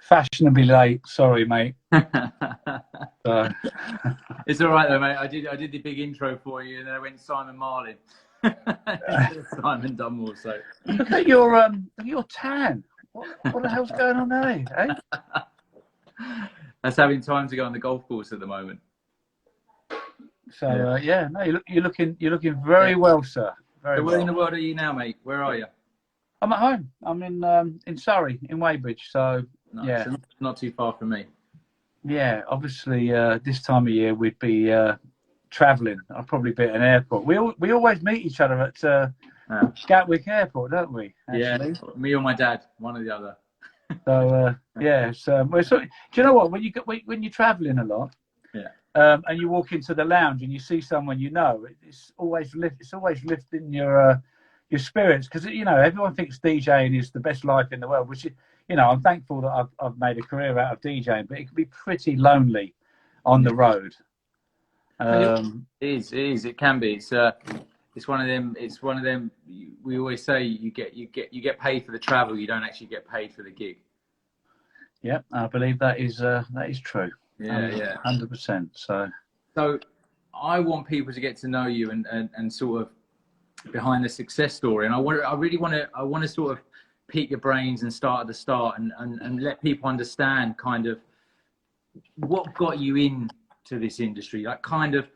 Fashionably late. Sorry, mate. So. It's all right though, mate. I did the big intro for you, and then I went Simon Marlin, Simon Dunmore. So look at your tan. What the hell's going on there? Eh? That's having time to go on the golf course at the moment. So yeah, no, you're looking very well, sir. Very so well. Where in the world are you now, mate? Where are you? I'm at home. I'm in Surrey, in Weybridge. So Nice. yeah, So not too far from me. Yeah, obviously this time of year we'd be travelling. I'd probably be at an airport. We always meet each other at Gatwick Airport, don't we? Actually? Yeah, me or my dad, one or the other. So yeah, so do you know what? When you're travelling a lot, and you walk into the lounge and you see someone you know, it's always lifting your spirits, because everyone thinks DJing is the best life in the world, which is, I'm thankful that I've made a career out of DJing, but it can be pretty lonely on the road. It is. It can be. It's one of them. It's one of them. We always say you get paid for the travel. You don't actually get paid for the gig. Yeah, I believe that is true. Yeah, 100%. So I want people to get to know you and sort of behind the success story, and I want to sort of pick your brains and start at the start and let people understand kind of what got you into this industry, like kind of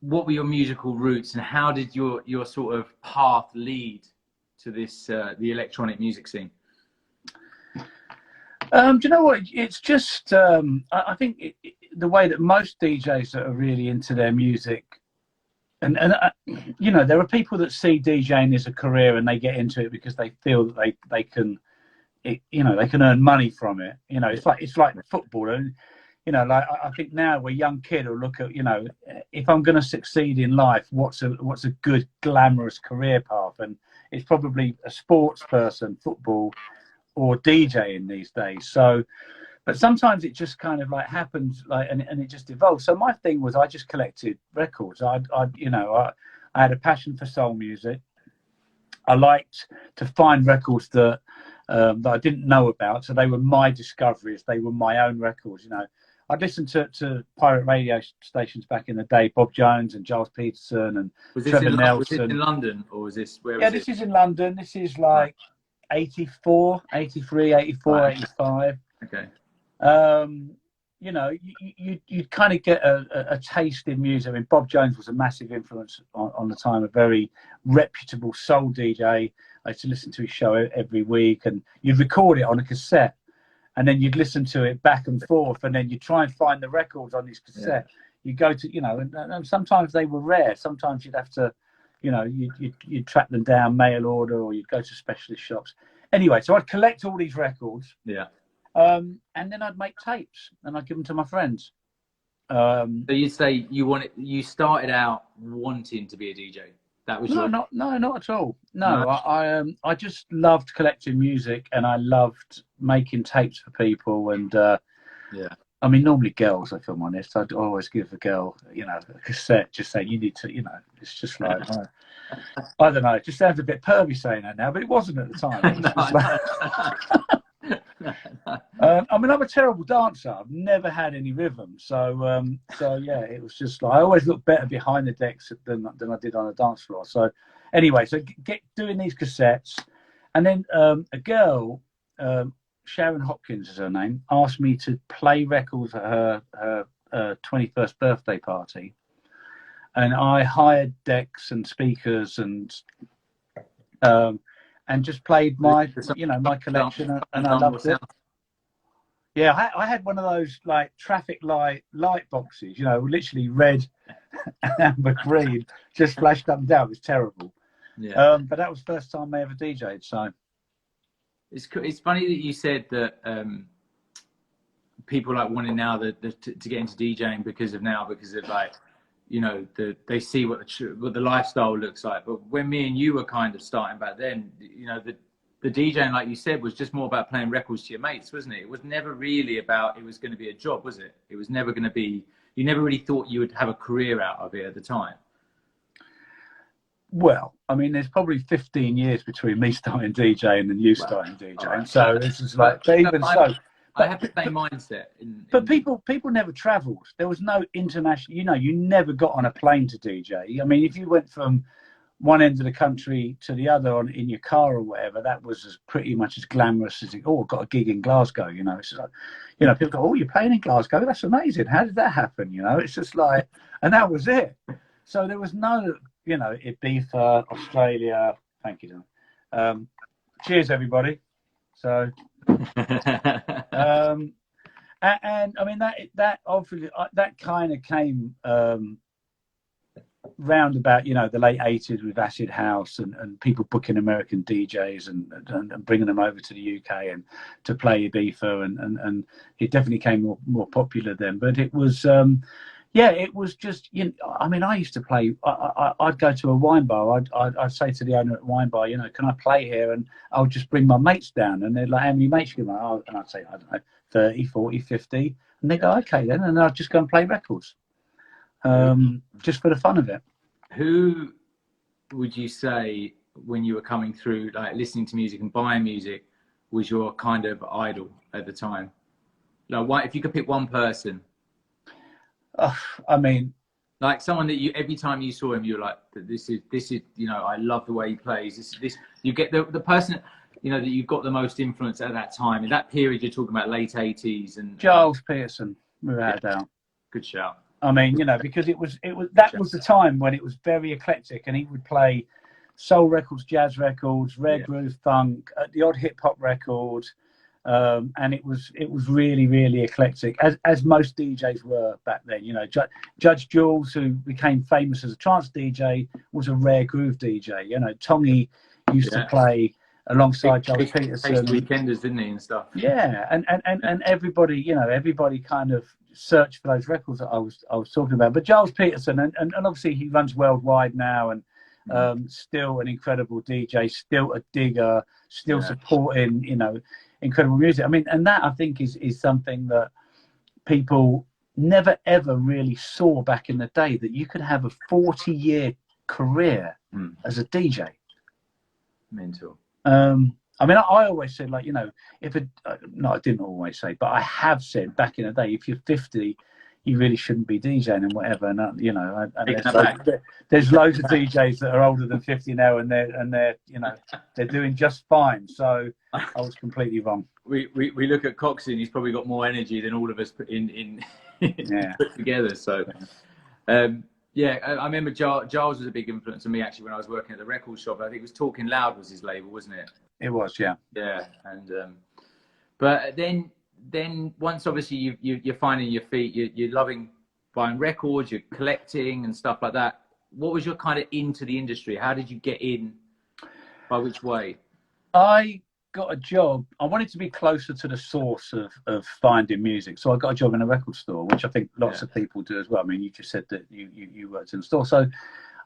what were your musical roots and how did your sort of path lead to this the electronic music scene. Do you know what? It's just I think the way that most DJs that are really into their music, and there are people that see DJing as a career and they get into it because they feel that they can earn money from it. It's like football, and like I think now where young kid will look at, if I'm going to succeed in life, what's a good glamorous career path, and it's probably a sports person, football, or DJing these days. So, but sometimes it just kind of like happens, like, and it just evolves. So my thing was I just collected records. I had a passion for soul music. I liked to find records that I didn't know about. So they were my discoveries. They were my own records. I'd listen to pirate radio stations back in the day, Bob Jones and Giles Peterson and Trevor Nelson. Was this in London, or was this where? Yeah, this is in London. This is like 84, 83, 84, right. 85. Okay. You'd kind of get a taste in music. I mean, Bob Jones was a massive influence on the time, a very reputable soul DJ. I used to listen to his show every week, and you'd record it on a cassette, and then you'd listen to it back and forth, and then you'd try and find the records on this cassette. Yeah. You go to, and sometimes they were rare. Sometimes you'd have to, you'd track them down, mail order, or you'd go to specialist shops. Anyway, so I'd collect all these records. Yeah. And then I'd make tapes and I'd give them to my friends. So you'd say you started out wanting to be a DJ. That was not at all. No. I just loved collecting music, and I loved making tapes for people. And I mean, normally girls, if I'm honest, I'd always give a girl, a cassette, just saying, you need to, it's just like, I don't know, it just sounds a bit pervy saying that now, but it wasn't at the time. It was I mean, I'm a terrible dancer. I've never had any rhythm. So yeah, it was just like, I always look better behind the decks than I did on a dance floor. So anyway, so get doing these cassettes. And then a girl, Sharon Hopkins is her name, asked me to play records at her 21st birthday party, and I hired decks and speakers and just played my collection, and I loved it. Yeah, I had one of those like traffic light boxes, literally red, amber, green, just flashed up and down. It was terrible. Yeah. But that was the first time I ever DJ'd, so. It's funny that you said that people like wanting now to get into DJing because of like, they see what the lifestyle looks like. But when me and you were kind of starting back then, the DJing, like you said, was just more about playing records to your mates, wasn't it? It was never really about it was going to be a job, was it? It was never going to be. You never really thought you would have a career out of it at the time. Well, I mean, there's probably 15 years between me starting DJing and you starting DJing. Right. So this is like, but even so, I have the same mindset. But people never travelled. There was no international. You never got on a plane to DJ. I mean, if you went from one end of the country to the other in your car or whatever, that was pretty much as glamorous as I've got a gig in Glasgow. It's like, people go, oh, you're playing in Glasgow? That's amazing. How did that happen? It's just like, and that was it. So there was no, Ibiza, Australia. Thank you, Don. Cheers, everybody. So, and I mean that obviously that kind of came round about the late 80s with acid house and people booking American DJs and bringing them over to the UK and to play Ibiza and it definitely came more popular then. But it was it was just I mean, I used to play. I'd go to a wine bar. I'd say to the owner at the wine bar, can I play here? And I'll just bring my mates down, and they're like, how many mates you got? And I'd say, I don't know, 30, 40, 50, and they go, okay then, and I'd just go and play records. Just for the fun of it. Who would you say, when you were coming through, like listening to music and buying music, was your kind of idol at the time? Like, if you could pick one person, I mean, like someone that every time you saw him, you were like, this is, I love the way he plays. This, you get the person, that you've got the most influence at that time in that period. You're talking about late 80s and Giles Peterson, without a doubt. Good shout. I mean, because it was the time when it was very eclectic, and he would play soul records, jazz records, rare groove, funk, the odd hip hop record, and it was really, really eclectic, as most DJs were back then. Judge Jules, who became famous as a trance DJ, was a rare groove DJ. Tongy used to play alongside Giles Peterson. Weekenders, didn't he, and stuff? Yeah, and everybody, everybody kind of searched for those records that I was talking about. But Giles Peterson, and obviously he runs worldwide now, and still an incredible DJ, still a digger, still supporting, incredible music. I mean, and that I think is something that people never ever really saw back in the day, that you could have a 40-year career as a DJ. Mental. I mean, I always said, like, I didn't always say, but I have said back in the day, if you're 50, you really shouldn't be DJing and whatever. And there's loads of DJs that are older than 50 now, and they're doing just fine. So I was completely wrong. We look at Coxon; he's probably got more energy than all of us put together. So. I remember Giles was a big influence on me, actually, when I was working at the record shop. I think it was Talking Loud was his label, wasn't it? It was, yeah. Yeah, and but then once obviously you're finding your feet, you're loving buying records, you're collecting and stuff like that. What was your kind of into the industry? How did you get in? By which way? I got a job. I wanted to be closer to the source of finding music, so I got a job in a record store, which I think lots of people do as well. I mean, you just said that you worked in the store, so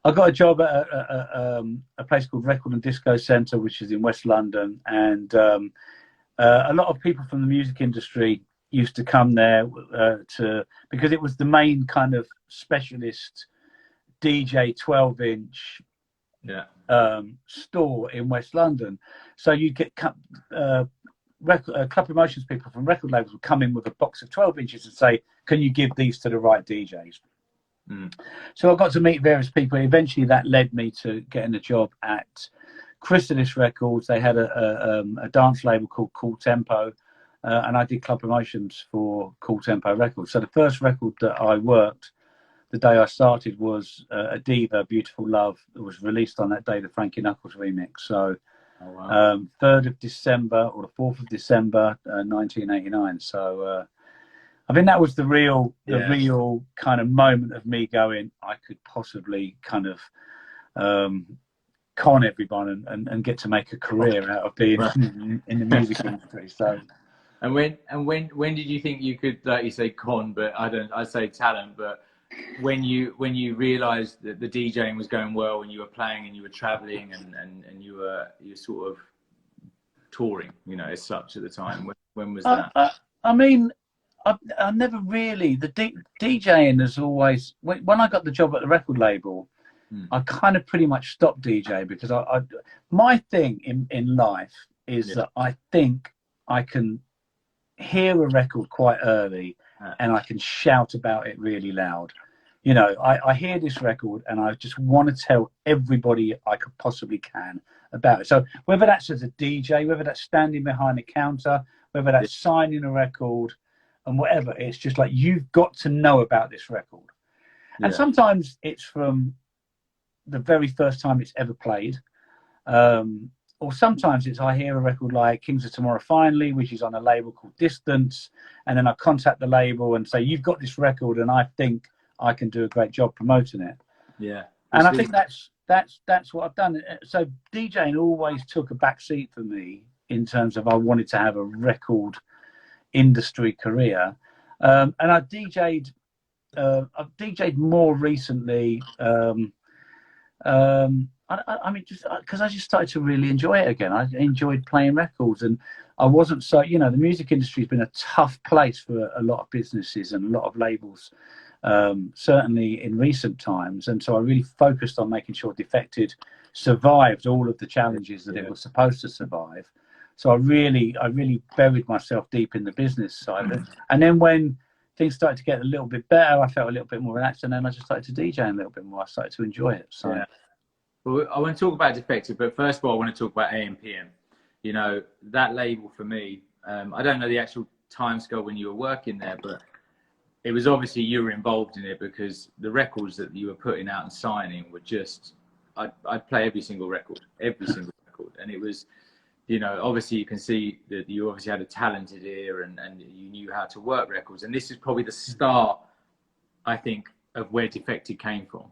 I got a job at a place called Record and Disco Centre, which is in West London, and a lot of people from the music industry used to come there because it was the main kind of specialist DJ 12-inch store in West London. So you get Club Promotions people from record labels would come in with a box of 12 inches and say, can you give these to the right DJs? So I got to meet various people. Eventually that led me to getting a job at Chrysalis Records. They had a dance label called Cool Tempo, and I did club promotions for Cool Tempo Records. So the first record that I worked the day I started was a Diva, Beautiful Love, that was released on that day, the Frankie Knuckles remix. So 3rd of December or the 4th of December 1989. So I think that was the real kind of moment of me going, I could possibly kind of con everyone and get to make a career out of being in the music industry. So, and when did you think you could, like you say, con? But I say talent. But when you realised that the DJing was going well and you were playing and you were travelling and you were sort of touring, as such at the time. When was that? I mean, I never really, the DJing has always, when I got the job at the record label, I kind of pretty much stopped DJ because my thing in life is that I think I can hear a record quite early and I can shout about it really loud. You know, I hear this record and I just want to tell everybody I could possibly can about it. So whether that's as a DJ, whether that's standing behind a counter, whether that's signing a record and whatever, it's just like, you've got to know about this record. And sometimes it's from the very first time it's ever played. Or sometimes it's, I hear a record like Kings of Tomorrow Finally, which is on a label called Distance. And then I contact the label and say, you've got this record and I think I can do a great job promoting it. Yeah. And I think that's what I've done. So DJing always took a back seat for me in terms of I wanted to have a record industry career. And I've DJ'd more recently. I mean, just because I just started to really enjoy it again. I enjoyed playing records, and I wasn't so, you know, the music industry has been a tough place for a lot of businesses and a lot of labels, certainly in recent times. And so I really focused on making sure Defected survived all of the challenges that it was supposed to survive. So I really buried myself deep in the business side of it. And then when things started to get a little bit better, I felt a little bit more relaxed, and then I just started to DJ a little bit more. I started to enjoy it. So. Yeah. Well, I want to talk about Defected, but first of all, I want to talk about AM/PM. You know, that label for me, I don't know the actual timescale when you were working there, but it was obviously you were involved in it, because the records that you were putting out and signing were just, I'd play every single record. And it was, you know, obviously you can see that you obviously had a talented ear and you knew how to work records. And this is probably the start, I think, of where Defected came from.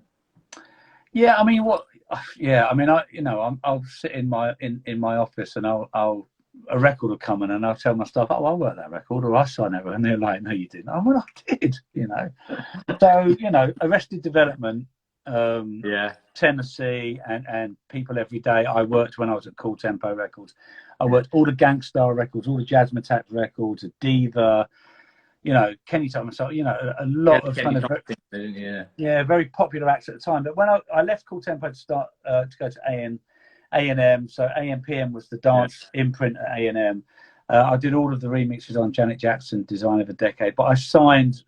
Yeah, I mean, I'll sit in my office and I'll a record will come in and I'll tell my staff, oh, I worked that record, or I signed that, and they're like, no, you didn't. Oh, well, I did, you know. So, you know, Arrested Development, Tennessee, and People Every Day. I worked when I was at Cool Tempo Records. I worked all the Gangstar records, all the Jazzmatazz records, Diva, you know, Kenny Thomas, you know, a lot of kind of very popular acts at the time. But when I left Cool Tempo to start to go to A&M, so AM/PM was the dance imprint at A&M. I did all of the remixes on Janet Jackson, Design of a Decade. But I signed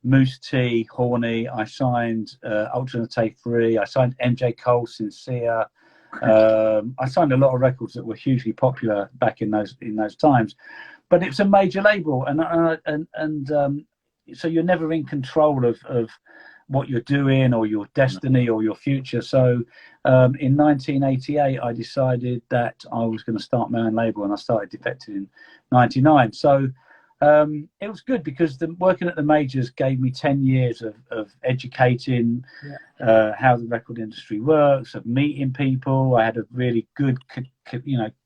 Moose T, Horny. I signed Ultranate Free. I signed MJ Cole, Sincere. I signed a lot of records that were hugely popular back in those times. But it's a major label, and so you're never in control of what you're doing or your destiny or your future. So in 1988, I decided that I was going to start my own label, and I started Defected in '99. So it was good, because working at the majors gave me 10 years of educating how the record industry works, of meeting people. I had a really good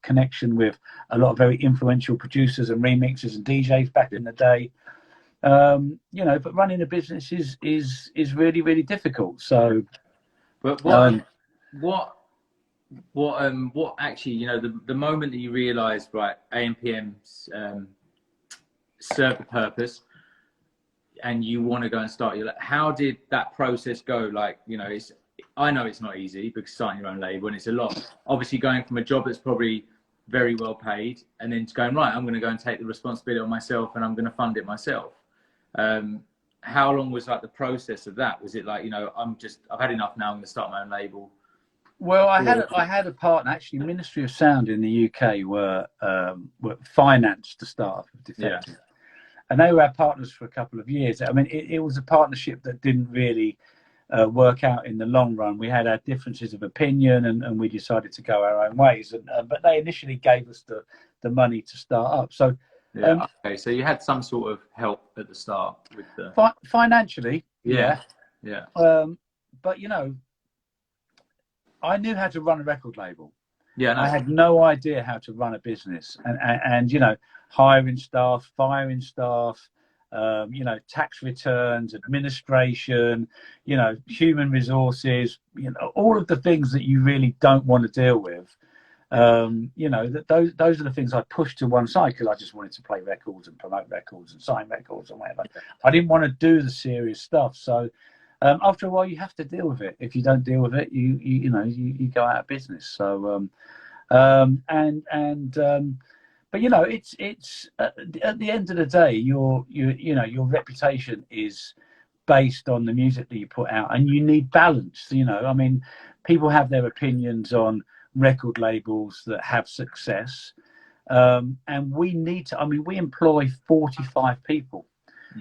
connection with a lot of very influential producers and remixers and DJs back in the day. You know, but running a business is really, really difficult. So, but what actually, you know, the moment that you realised, right, AM/PM's serve the purpose, and you want to go and start how did that process go? Like, you know, I know it's not easy, because starting your own label, and it's a lot. Obviously, going from a job that's probably very well paid, and then going, right, I'm going to go and take the responsibility on myself, and I'm going to fund it myself. How long was like the process of that? Was it like, you know, I've had enough now, I'm going to start my own label? Well, I had a partner, actually. Ministry of Sound in the UK were financed the start of Defected. And they were our partners for a couple of years. I mean, it was a partnership that didn't really work out in the long run. We had our differences of opinion, and we decided to go our own ways. But they initially gave us the money to start up. So okay, so you had some sort of help at the start with the financially, yeah. But you know, I knew how to run a record label. Yeah, no. I had no idea how to run a business, and you know, hiring staff, firing staff, you know, tax returns, administration, you know, human resources, you know, all of the things that you really don't want to deal with. You know, those are the things I pushed to one side, because I just wanted to play records and promote records and sign records and whatever. I didn't want to do the serious stuff. So after a while, you have to deal with it. If you don't deal with it, you go out of business. So But you know, it's at the end of the day, you know, your reputation is based on the music that you put out, and you need balance. You know, I mean, people have their opinions on record labels that have success, and we need to. I mean, we employ 45 people.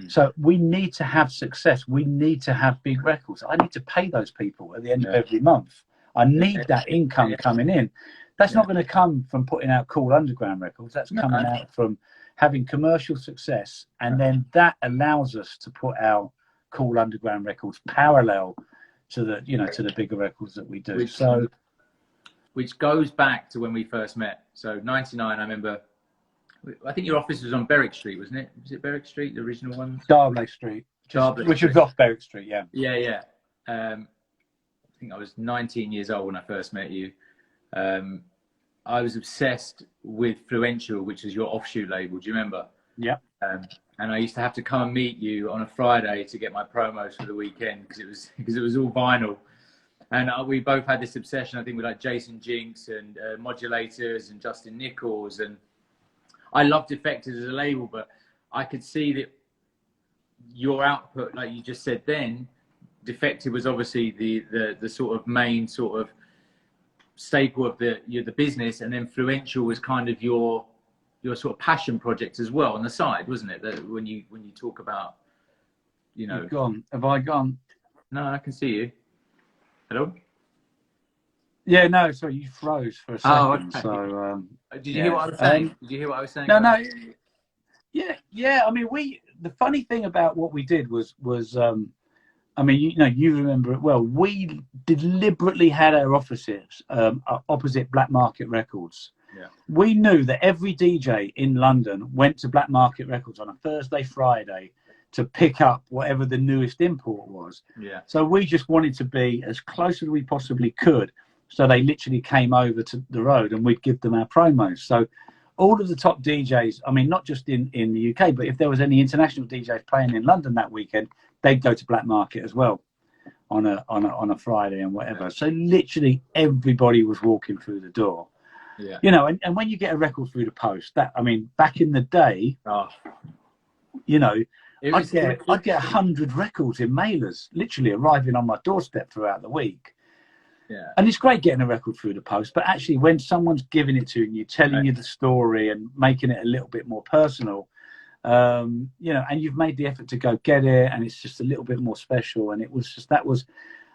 So we need to have success. We need to have big records. I need to pay those people at the end of every month. I need that income coming in. That's not going to come from putting out cool underground records. That's coming out from having commercial success, and then that allows us to put out cool underground records parallel to the, you know, to the bigger records that we do. Which goes back to when we first met. So 99, I remember. I think your office was on Berwick Street, wasn't it? Was it Berwick Street, the original one? Darbley Street, which was off Berwick Street, yeah. Yeah. I think I was 19 years old when I first met you. I was obsessed with Fluential, which is your offshoot label. Do you remember? Yeah. And I used to have to come and meet you on a Friday to get my promos for the weekend because it was all vinyl. And we both had this obsession, I think, with like Jason Jinx and Modulators and Justin Nichols. And I loved Defected as a label, but I could see that your output, like you just said then, Defected was obviously the sort of main sort of staple of the business, and then Fluential was kind of your sort of passion project as well on the side, wasn't it? That when you talk about, you know. You've gone. Have I gone? No, I can see you. Hello? Yeah, no, sorry, you froze for a second. Oh, okay. So, did you hear what I was saying? Did you hear what I was saying? No. Yeah. I mean, the funny thing about what we did was, I mean, you know, you remember it well. We deliberately had our offices opposite Black Market Records. Yeah. We knew that every DJ in London went to Black Market Records on a Thursday, Friday to pick up whatever the newest import was. Yeah. So we just wanted to be as close as we possibly could. So they literally came over to the road and we'd give them our promos. So all of the top DJs, I mean, not just in the UK, but if there was any international DJs playing in London that weekend, they'd go to Black Market as well on a Friday and whatever. Yeah. So literally everybody was walking through the door. Yeah. You know, and when you get a record through the post, that, I mean, back in the day, you know, I'd get 100 records in mailers, literally arriving on my doorstep throughout the week. Yeah. And it's great getting a record through the post, but actually when someone's giving it to you, telling you the story and making it a little bit more personal, you know, and you've made the effort to go get it, and it's just a little bit more special. And it was just, that was,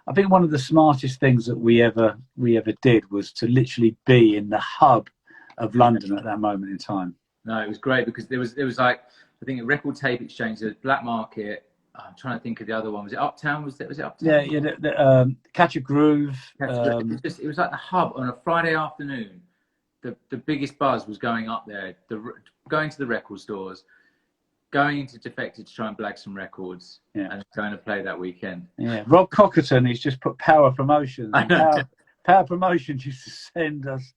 I think, one of the smartest things that we ever did was to literally be in the hub of London at that moment in time. No, it was great because there was like, I think a Record Tape Exchange, there's Black Market. I'm trying to think of the other one. Was it Uptown? Was it Uptown? Yeah. Catch a Groove. It was like the hub on a Friday afternoon. The biggest buzz was going up there, going to the record stores, going into Defected to try and blag some records, and going to play that weekend. Yeah, Rob Cockerton, he's just put Power Promotions. Power Promotions used to send us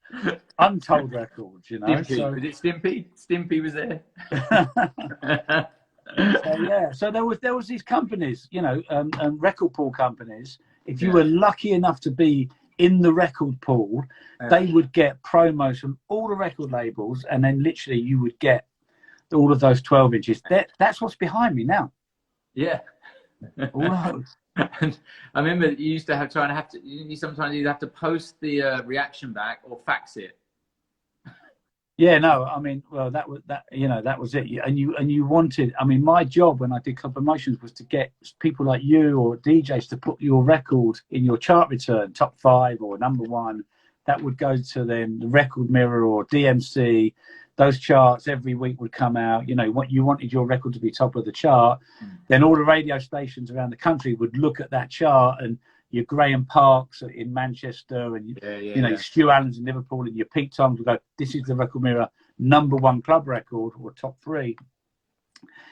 untold records, you know. Stimpy. So, was it Stimpy? Stimpy was there. So there was these companies, you know, record pool companies. If you were lucky enough to be in the record pool, they would get promos from all the record labels, and then literally you would get all of those 12 inches. That's what's behind me now. Yeah. All those. And I remember you used to sometimes you'd have to post the reaction back or fax it. Yeah, no, I mean, well, that was it. And you wanted, I mean, my job when I did club promotions was to get people like you or DJs to put your record in your chart return, top 5 or number 1. That would go to then the Record Mirror or DMC. Those charts every week would come out. You know, what you wanted your record to be top of the chart. Then all the radio stations around the country would look at that chart, and your Graham Parks in Manchester and you know, Stu Allen's in Liverpool and your Pete Tongs would go, this is the Record Mirror #1 club record or top 3.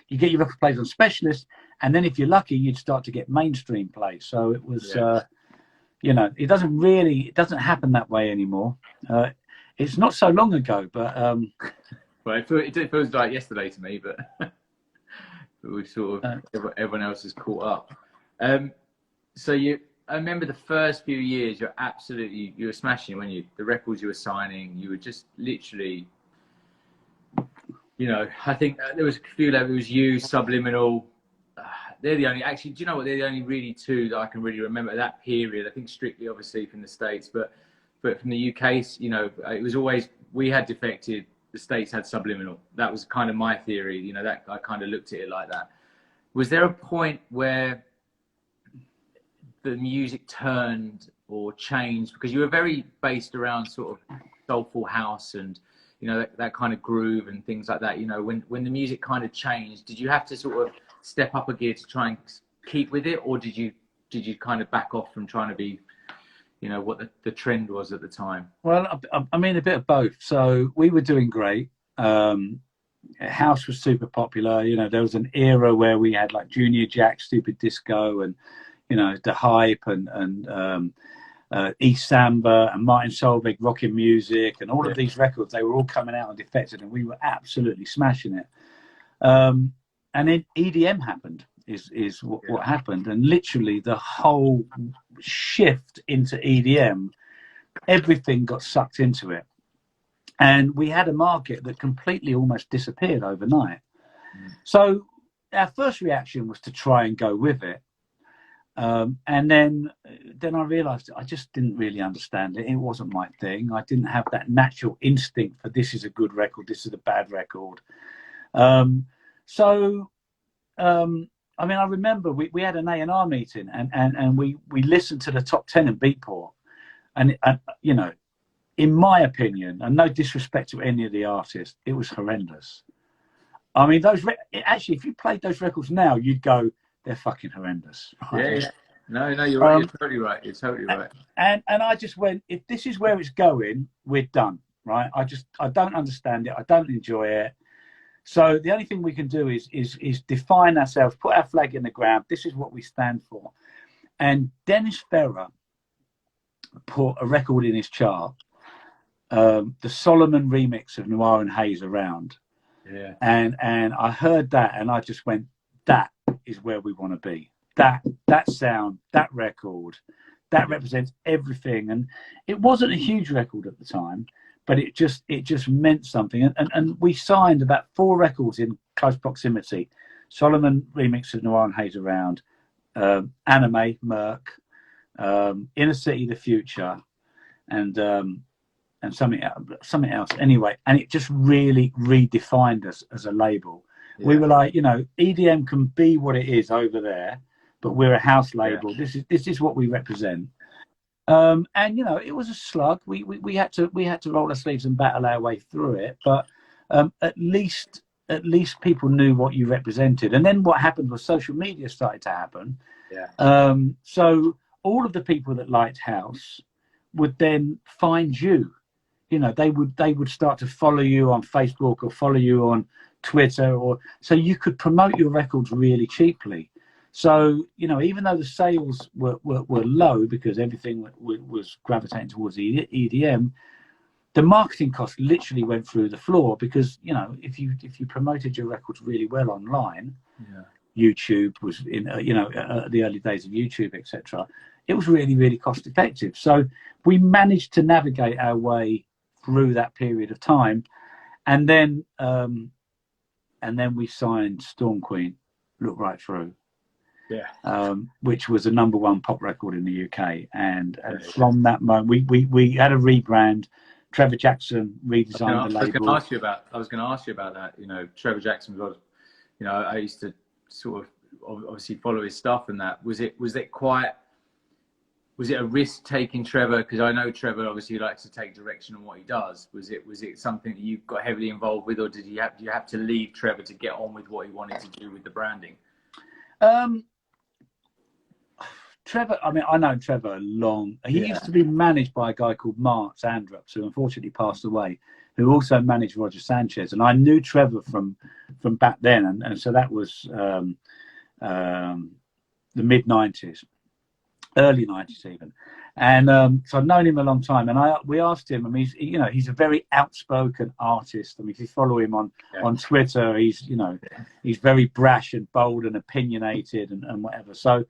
You get your record plays on Specialist, and then if you're lucky, you'd start to get mainstream play. So it was, you know, it doesn't happen that way anymore. It's not so long ago, but well, it feels like yesterday to me, but we sort of everyone else has caught up. So I remember the first few years, you were smashing, weren't you? The records you were signing, you were just literally you know, I think there was a few labels. It was you, Subliminal. They're the only, actually, do you know what? They're the only really two that I can really remember that period. I think Strictly, obviously, from the States, but from the UK, you know, it was always, we had Defected, the States had Subliminal. That was kind of my theory, you know, that I kind of looked at it like that. Was there a point where the music turned or changed? Because you were very based around sort of soulful house and, you know, that kind of groove and things like that. You know, when the music kind of changed, did you have to sort of step up a gear to try and keep with it, or did you kind of back off from trying to be, you know, what the trend was at the time? Well, I mean, a bit of both. So we were doing great. House was super popular. You know, there was an era where we had like Junior Jack, Stupid Disco, and, you know, The Hype, and East Samba, and Martin Solveig, Rockin' Music, and all of these records. They were all coming out on Defected, and we were absolutely smashing it. And then EDM happened, is what happened. And literally the whole shift into EDM, everything got sucked into it. And we had a market that completely almost disappeared overnight. So our first reaction was to try and go with it. And then I realized I just didn't really understand it. It wasn't my thing. I didn't have that natural instinct for this is a good record, this is a bad record. I mean, I remember we had an A&R meeting, and we listened to the top 10 in Beatport, and you know, in my opinion, and no disrespect to any of the artists, it was horrendous. I mean, actually, if you played those records now, you'd go, they're fucking horrendous. Right? Yeah. No, you're right. You're totally right. You're totally right. And I just went, if this is where it's going, we're done, right? I don't understand it. I don't enjoy it. So the only thing we can do is define ourselves, put our flag in the ground. This is what we stand for. And Dennis Ferrer put a record in his chart, the Solomon remix of Noir and Haze Around. Yeah. And I heard that, and I just went, that is where we want to be. That sound, that record, that represents everything. And it wasn't a huge record at the time, but it just meant something. And we signed about 4 records in close proximity: Solomon remix of Noir and Haze Around, Anime, Merc, Inner City, The Future, and something else. Anyway, and it just really redefined us as a label. Yeah. We were like, you know, EDM can be what it is over there, but we're a house label. Yeah. This is what we represent. And you know, it was a slug. We had to roll our sleeves and battle our way through it. But at least people knew what you represented. And then what happened was social media started to happen. Yeah. So all of the people that liked house would then find you. You know, they would start to follow you on Facebook or follow you on Twitter, or so you could promote your records really cheaply. So, you know, even though the sales were low because everything was gravitating towards EDM, the marketing cost literally went through the floor because, you know, if you promoted your records really well online, YouTube was in, you know, the early days of YouTube, etc. It was really, really cost effective. So we managed to navigate our way through that period of time, and then we signed Storm Queen, Look Right Through. Yeah, which was a #1 pop record in the UK, and from that moment we had a rebrand. Trevor Jackson redesigned the label. I was going to ask you about that. You know, Trevor Jackson was, you know, I used to sort of obviously follow his stuff, and that was it a risk-taking Trevor? Because I know Trevor obviously likes to take direction on what he does. Was it something that you got heavily involved with, or do you have to leave Trevor to get on with what he wanted to do with the branding? Trevor, I mean, I know Trevor long. He used to be managed by a guy called Mark Sandrups, who unfortunately passed away, who also managed Roger Sanchez. And I knew Trevor from back then, and so that was the mid-90s. Early 90s even, and so I've known him a long time. And we asked him. I mean, he's a very outspoken artist. I mean, if you follow him on Twitter, he's very brash and bold and opinionated and whatever. So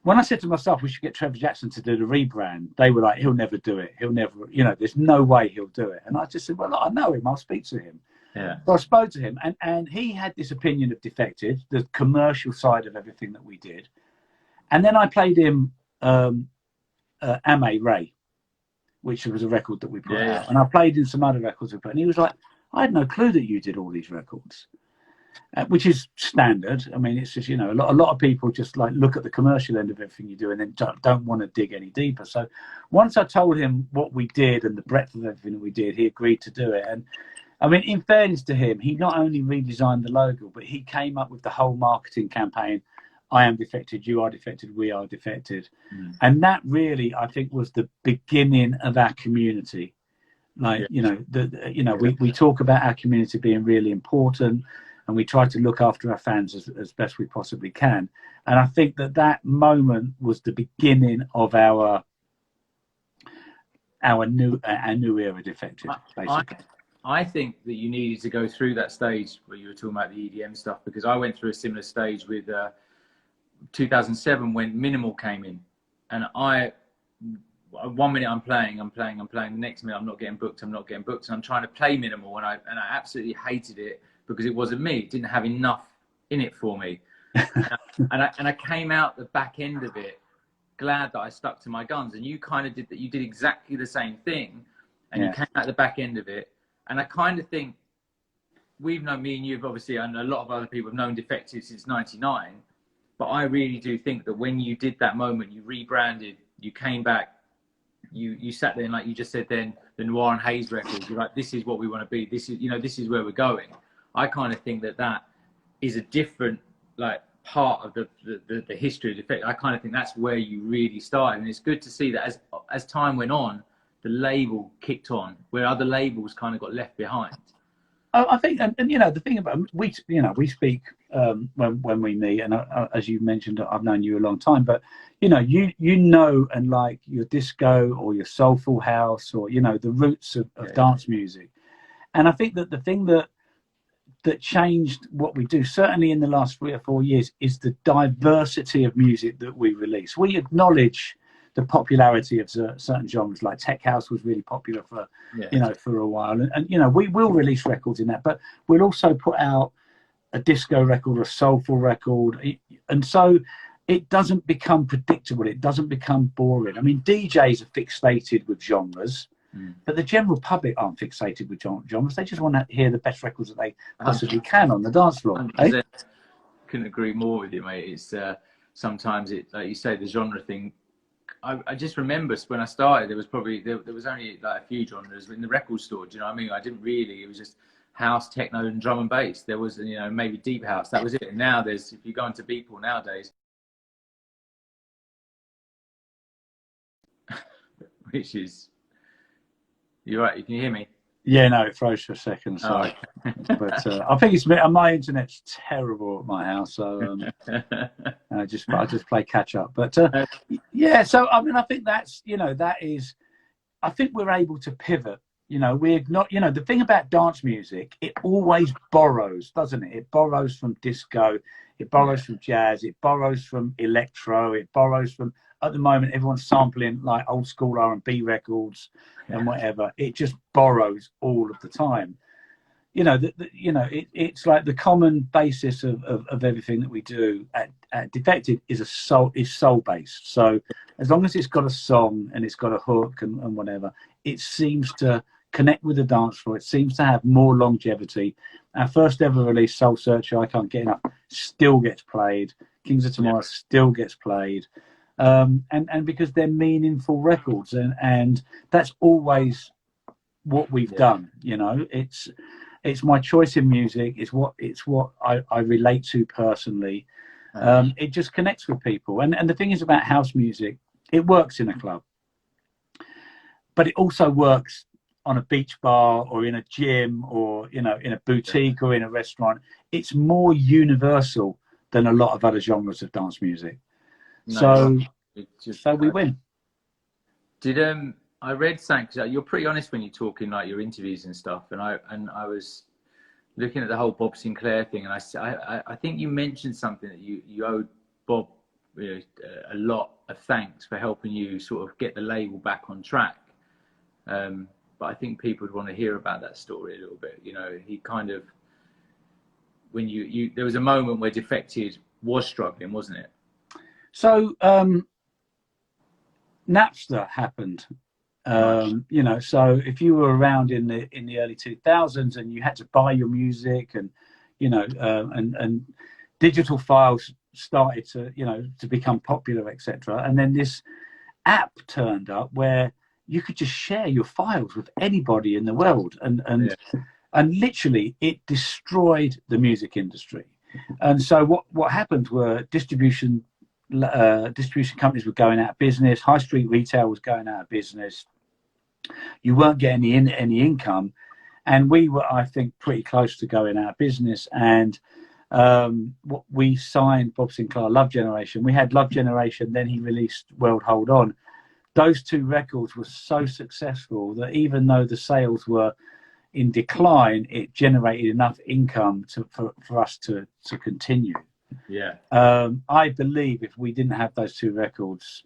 when I said to myself, we should get Trevor Jackson to do the rebrand, they were like, he'll never do it. He'll never, there's no way he'll do it. And I just said, well, I know him. I'll speak to him. Yeah. So I spoke to him, and he had this opinion of Defected, the commercial side of everything that we did. And then I played him Ame Ray, which was a record that we put out. And I played him some other records we put, and he was like, I had no clue that you did all these records. Which is standard. I mean, it's just, you know, a lot of people just like look at the commercial end of everything you do and then don't want to dig any deeper. So once I told him what we did and the breadth of everything that we did, he agreed to do it. And I mean, in fairness to him, he not only redesigned the logo, but he came up with the whole marketing campaign. I am defected, you are defected, we are defected. And that really, I think, was the beginning of our community. Like, you know, we talk about our community being really important, and we try to look after our fans as best we possibly can. And I think that moment was the beginning of our new era Defected, basically. I think that you needed to go through that stage where you were talking about the EDM stuff, because I went through a similar stage with 2007 when Minimal came in, and one minute I'm playing, the next minute I'm not getting booked, and I'm trying to play Minimal, and I absolutely hated it because it wasn't me. It didn't have enough in it for me. and I came out the back end of it glad that I stuck to my guns, and you kind of did that. You did exactly the same thing, and you came out the back end of it. And I kind of think we've known, me and you've obviously, and a lot of other people have known Defected since '99. But I really do think that when you did that moment, you rebranded, you came back, you sat there, and like you just said then, the Noir and Haze records, you're like, this is what we want to be. This is, you know, this is where we're going. I kind of think that is a different, like, part of the history of Defected. I kind of think that's where you really started. And it's good to see that as time went on, the label kicked on, where other labels kind of got left behind. I think, and you know, the thing about we speak when we meet, and as you mentioned, I've known you a long time, but you know, and like your disco or your soulful house, or you know, the roots of dance music. And I think that the thing that changed what we do, certainly in the last 3 or 4 years, is the diversity of music that we release. We acknowledge the popularity of certain genres, like tech house was really popular for for a while, and you know, we will release records in that, but we'll also put out a disco record or a soulful record, and so it doesn't become predictable, it doesn't become boring. I mean, DJs are fixated with genres, but the general public aren't fixated with genres. They just want to hear the best records that they possibly can on the dance floor. Eh? Couldn't agree more with you, mate. It's sometimes it, like you say, the genre thing. I just remember when I started, there was only like a few genres in the record store. Do you know what I mean? It was just house, techno, and drum and bass. There was, you know, maybe deep house. That was it. And now if you go into Beatport nowadays, which is, you're right. Can you hear me? Yeah, no, it froze for a second. So, but I think it's my internet's terrible at my house, so I just play catch up. But yeah, so I mean, I think that's, you know, I think we're able to pivot. You know, we're not, you know, the thing about dance music, it always borrows, doesn't it? It borrows from disco, it borrows from jazz, it borrows from electro, it borrows from, at the moment, everyone's sampling like old school R&B records and whatever. It just borrows all of the time. You know, it's like the common basis of everything that we do at Defected is soul based. So as long as it's got a song and it's got a hook and whatever, it seems to connect with the dance floor. It seems to have more longevity. Our first ever release, Soul Searcher, I Can't Get Enough, still gets played. Kings of Tomorrow still gets played. And because they're meaningful records, and that's always what we've done. You know, it's my choice in music. It's what I relate to personally. It just connects with people. And the thing is about house music, it works in a club, but it also works on a beach bar or in a gym or, you know, in a boutique or in a restaurant. It's more universal than a lot of other genres of dance music. No, so we win. I read something, because you're pretty honest when you talk in like your interviews and stuff, and I was looking at the whole Bob Sinclair thing, and I think you mentioned something that you owed Bob, you know, a lot of thanks for helping you sort of get the label back on track. but I think people would want to hear about that story a little bit. You know, he kind of, when there was a moment where Defected was struggling, wasn't it? So Napster happened. You know, so if you were around in the early 2000s and you had to buy your music, and you know, and digital files started to, you know, to become popular, etc. And then this app turned up where you could just share your files with anybody in the world, and literally it destroyed the music industry. And so what happened were distribution companies were going out of business, high street retail was going out of business, you weren't getting any income, and we were, I think, pretty close to going out of business. And what we signed Bob Sinclair, Love Generation. We had Love Generation, then he released World Hold On. Those two records were so successful that even though the sales were in decline, it generated enough income for us to continue. Yeah. I believe if we didn't have those two records,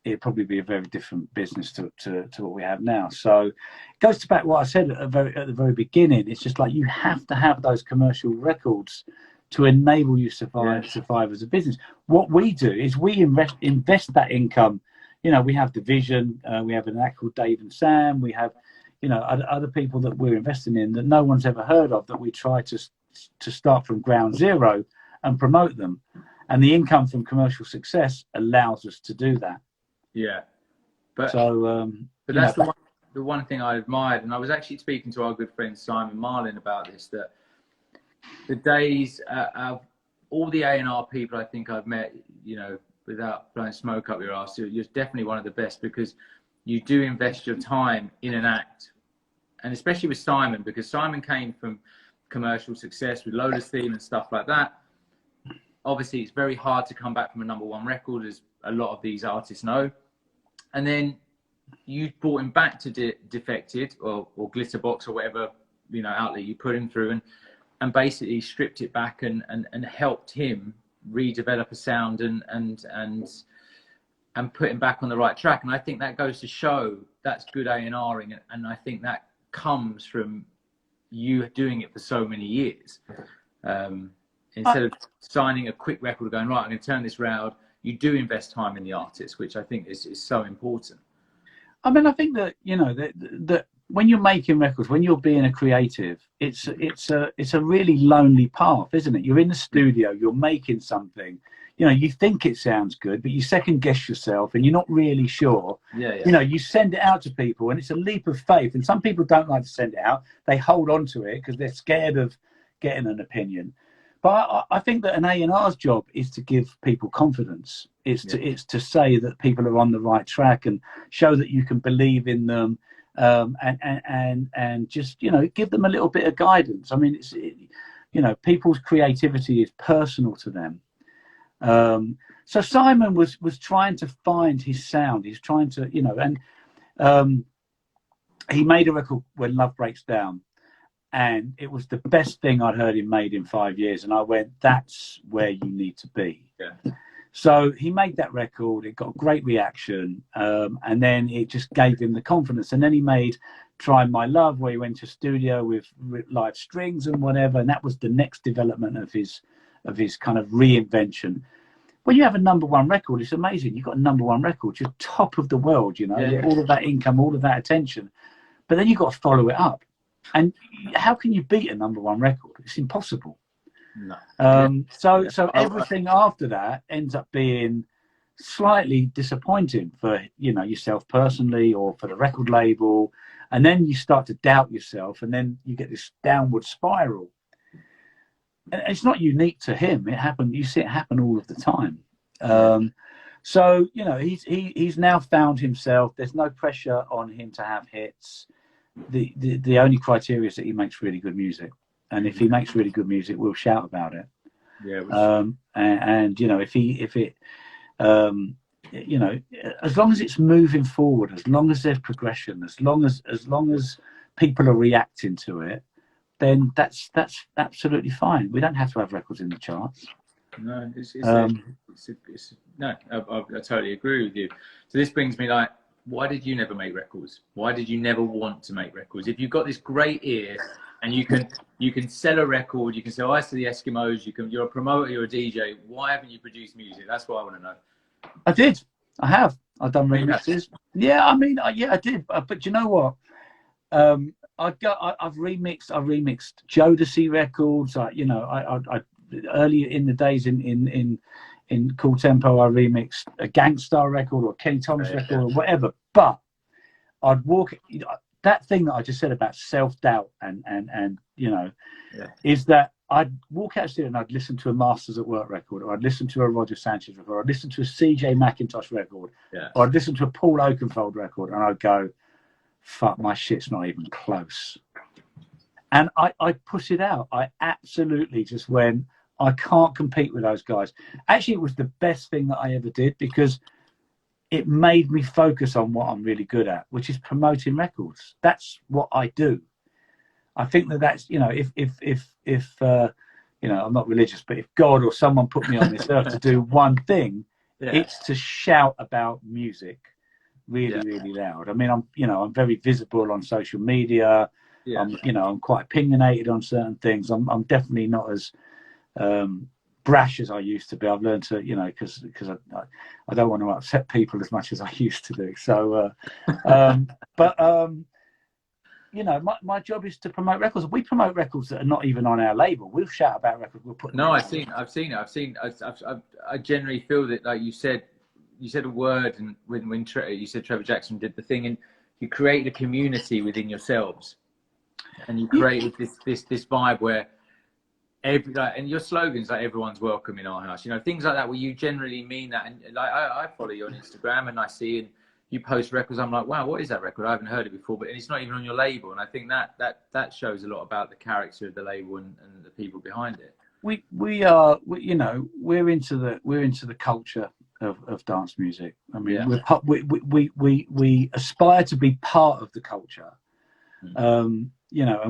it'd probably be a very different business to what we have now. So it goes to back what I said at the very beginning. It's just like you have to have those commercial records to enable you survive as a business. What we do is we invest that income. You know, we have Division, we have an act called Dave and Sam, we have, you know, other people that we're investing in that no one's ever heard of, that we try to start from ground zero and promote them. And the income from commercial success allows us to do that. Yeah. But that's the one thing I admired, and I was actually speaking to our good friend Simon Marlin about this, that the days of all the A&R people I think I've met, you know, without blowing smoke up your arse, you're definitely one of the best, because you do invest your time in an act. And especially with Simon, because Simon came from commercial success with Lola's Theme and stuff like that. Obviously, it's very hard to come back from a #1 record, as a lot of these artists know. And then you brought him back to Defected or Glitterbox or whatever, you know, outlet you put him through, and basically stripped it back and helped him redevelop a sound and put him back on the right track. And I think that goes to show that's good A&Ring, and I think that comes from you doing it for so many years. Instead of signing a quick record going, right, I'm going to turn this round, you do invest time in the artist, which I think is so important. I mean, I think that, you know, that when you're making records, when you're being a creative, it's a really lonely path, isn't it? You're in the studio, you're making something, you know, you think it sounds good, but you second guess yourself and you're not really sure. Yeah. You know, you send it out to people and it's a leap of faith. And some people don't like to send it out. They hold on to it because they're scared of getting an opinion. But I think that an A&R's job is to give people confidence. It's to say that people are on the right track and show that you can believe in them, and just, you know, give them a little bit of guidance. I mean, you know, people's creativity is personal to them. So Simon was trying to find his sound. He's trying to, you know, and he made a record, When Love Breaks Down. And it was the best thing I'd heard him made in 5 years. And I went, that's where you need to be. Yeah. So he made that record. It got a great reaction. And then it just gave him the confidence. And then he made Try My Love, where he went to studio with live strings and whatever. And that was the next development of his kind of reinvention. When you have a #1 record, it's amazing. You've got a #1 record. You're top of the world, you know, all of that income, all of that attention. But then you've got to follow it up. And how can you beat a #1 record? It's impossible. No. So everything after that ends up being slightly disappointing for, you know, yourself personally or for the record label. And then you start to doubt yourself, and then you get this downward spiral. And it's not unique to him. It happened. You see it happen all of the time. So, you know, he's now found himself. There's no pressure on him to have hits. The only criteria is that he makes really good music, and if he makes really good music, we'll shout about it. Yeah. And you know, if it you know, as long as it's moving forward, as long as there's progression, as long as people are reacting to it, then that's absolutely fine. We don't have to have records in the charts. No, no, I totally agree with you. So this brings me, like, why did you never make records? Why did you never want to make records? If you've got this great ear and you can sell a record, you can sell Ice to the Eskimos, you're a promoter, you're a DJ, why haven't you produced music? That's what I want to know. I did. I have. I've done remixes. Yeah, I mean, yeah, I did. But you know what? I've remixed Jodeci records. I earlier in the days in Cool Tempo, I remixed a Gangstar record or a Kenny Thomas record or whatever. But I'd walk. That thing that I just said about self-doubt and is that I'd walk out there and I'd listen to a Masters at Work record, or I'd listen to a Roger Sanchez record, or I'd listen to a CJ McIntosh record, or I'd listen to a Paul Oakenfold record, and I'd go, fuck, my shit's not even close. And I put it out. I absolutely just went, I can't compete with those guys. Actually, it was the best thing that I ever did, because it made me focus on what I'm really good at, which is promoting records. That's what I do. I think that's, if I'm not religious, but if God or someone put me on this earth to do one thing, it's to shout about music really loud. I mean, I'm very visible on social media. I'm quite opinionated on certain things. I'm definitely not as brash as I used to be. I've learned to, because I don't want to upset people as much as I used to do. So, my job is to promote records. We promote records that are not even on our label. We'll shout about records. We'll put. No, I've seen it. I generally feel that, like you said a word, and when you said Trevor Jackson did the thing, and you created a community within yourselves, and you created this vibe where and your slogans like everyone's welcome in our house, things like that, where you generally mean that. And like I follow you on Instagram, and I see and you post records. I'm like, wow, what is that record? I haven't heard it before, but it's not even on your label. And I think that shows a lot about the character of the label and the people behind it. We're into the culture of dance music. I mean, we aspire to be part of the culture. And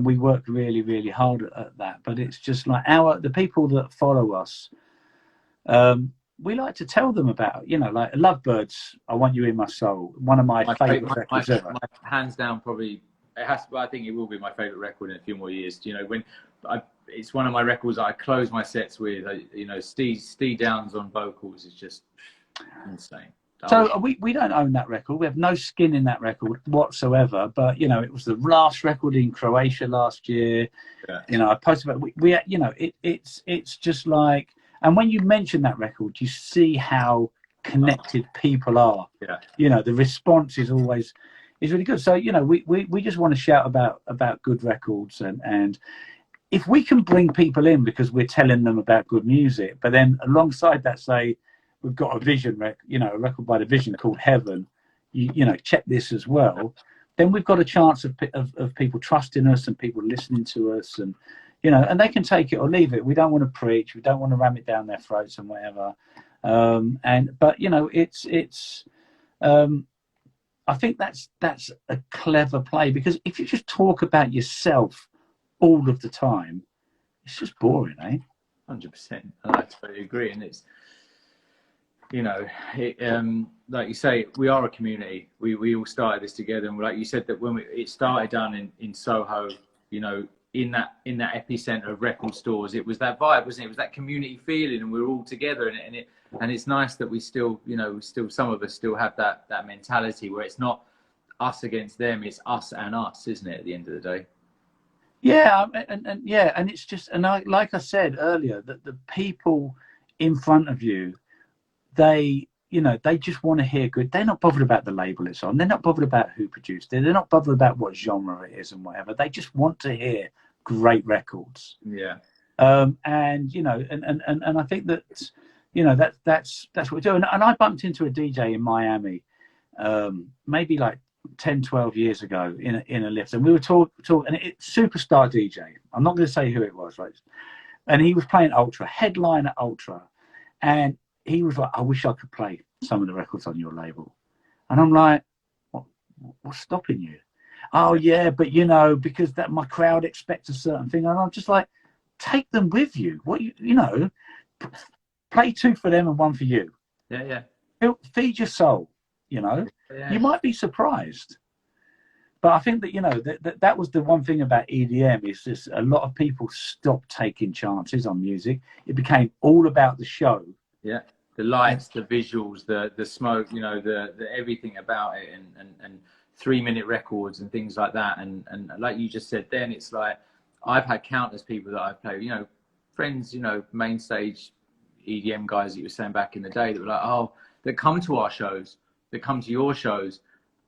we work really, really hard at that. But it's just like the people that follow us, we like to tell them about, like Lovebirds, I Want You in My Soul, one of my favourite records ever. Hands down, probably, I think it will be my favourite record in a few more years. It's one of my records that I close my sets with. Steve Downs on vocals is just insane. So we don't own that record. We have no skin in that record whatsoever. But it was the last record in Croatia last year. I posted about it's just like. And when you mention that record, you see how connected people are. The response is really good. So we just want to shout about good records, and if we can bring people in because we're telling them about good music, but then alongside that say we've got a Vision a record by the Vision called Heaven, check this as well, then we've got a chance of people trusting us and people listening to us, and and they can take it or leave it. We don't want to preach. We don't want to ram it down their throats and whatever. But it's. I think that's a clever play, because if you just talk about yourself all of the time, it's just boring, eh? 100%. I totally agree, and it's. Like you say, we are a community. We all started this together, and like you said, that when it started down in Soho, in that epicenter of record stores, it was that vibe, wasn't it? It was that community feeling, and we were all together, and it's nice that we still, some of us still have that mentality where it's not us against them, it's us and us, isn't it? At the end of the day. Yeah, and it's just, and like I said earlier, that the people in front of you, they just want to hear good. They're not bothered about the label it's on. They're not bothered about who produced it. They're not bothered about what genre it is and whatever. They just want to hear great records. Yeah. And I think that that's what we're doing. And I bumped into a DJ in Miami, maybe like 10, 12 years ago in a lift, and we were talking, and superstar DJ. I'm not going to say who it was, right? And he was playing Ultra, headliner Ultra, and he was like, I wish I could play some of the records on your label. And I'm like, what's stopping you? Oh, yeah, but, because that my crowd expects a certain thing. And I'm just like, take them with you. Play two for them and one for you. Yeah. Feed your soul. you know. Yeah. You might be surprised. But I think that, you know, that was the one thing about EDM, is just a lot of people stopped taking chances on music. It became all about the show. Yeah, the lights, the visuals, the smoke, you know, the everything about it, and 3-minute records and things like that. And like you just said then, it's like, I've had countless people that I've played, you know, friends, you know, main stage EDM guys that you were saying back in the day, that were like, oh, that come to our shows, that come to your shows,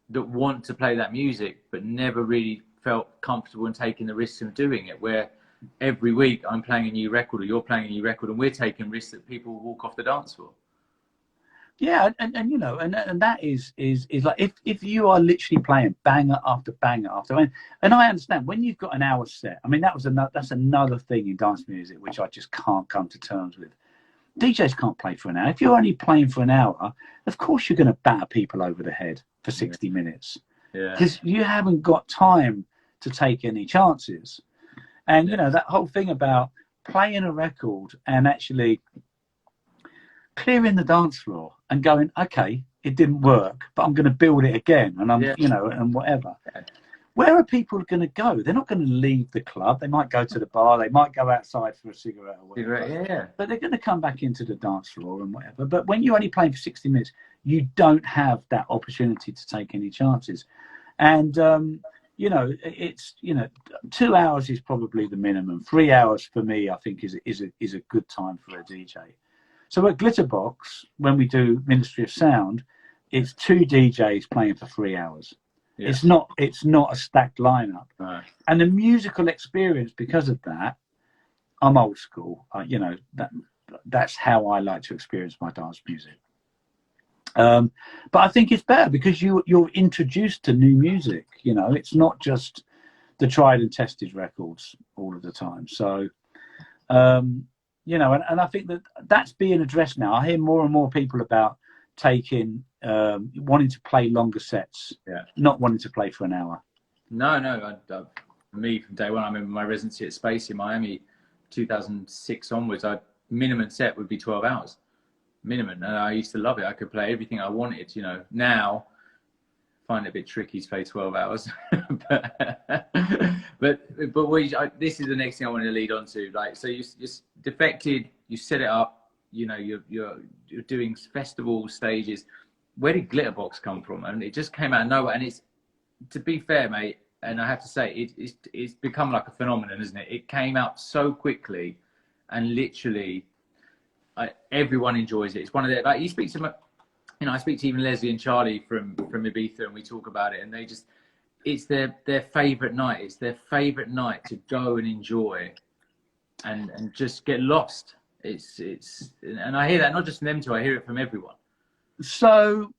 that want to play that music, but never really felt comfortable in taking the risks of doing it. Where every week I'm playing a new record, or you're playing a new record, and we're taking risks that people will walk off the dance floor. Yeah, and you know, and that is like, if you are literally playing banger after banger after, and I understand when you've got an hour set. I mean, that's another thing in dance music which I just can't come to terms with. DJs can't play for an hour. If you're only playing for an hour, of course you're going to batter people over the head for 60 minutes. Yeah. Because you haven't got time to take any chances. And, you know, that whole thing about playing a record and actually clearing the dance floor and going, okay, it didn't work, but I'm going to build it again, and you know, and whatever. Yeah. Where are people going to go? They're not going to leave the club. They might go to the bar. They might go outside for a cigarette or whatever. Yeah. But they're going to come back into the dance floor and whatever. But when you're only playing for 60 minutes, you don't have that opportunity to take any chances. And, you know, it's, you know, 2 hours is probably the minimum. 3 hours for me, I think, is a good time for a DJ. So at Glitterbox, when we do Ministry of Sound, it's 2 DJs playing for 3 hours. Yeah. It's not a stacked lineup. No. And the musical experience, because of that, I'm old school. You know, that's how I like to experience my dance music. But I think it's better because you're introduced to new music. You know, it's not just the tried and tested records all of the time. So, you know, and I think that's being addressed now. I hear more and more people about taking wanting to play longer sets, not wanting to play for an hour. No, for me, from day one, I remember my residency at Space in Miami, 2006 onwards, minimum set would be 12 hours, minimum, and I used to love it. I could play everything I wanted. You know, now I find it a bit tricky to play 12 hours, but this is the next thing I want to lead on to. Like, so you defected, you set it up. You know, you're doing festival stages. Where did Glitterbox come from? And it just came out of nowhere. And it's, to be fair, mate, and I have to say, it's become like a phenomenon, isn't it? It came out so quickly, and literally everyone enjoys it. It's one of their, like, you speak to, you know, I speak to even Leslie and Charlie from Ibiza, and we talk about it, and they just, it's their favourite night. It's their favourite night to go and enjoy and just get lost. And I hear that not just from them two, I hear it from everyone. So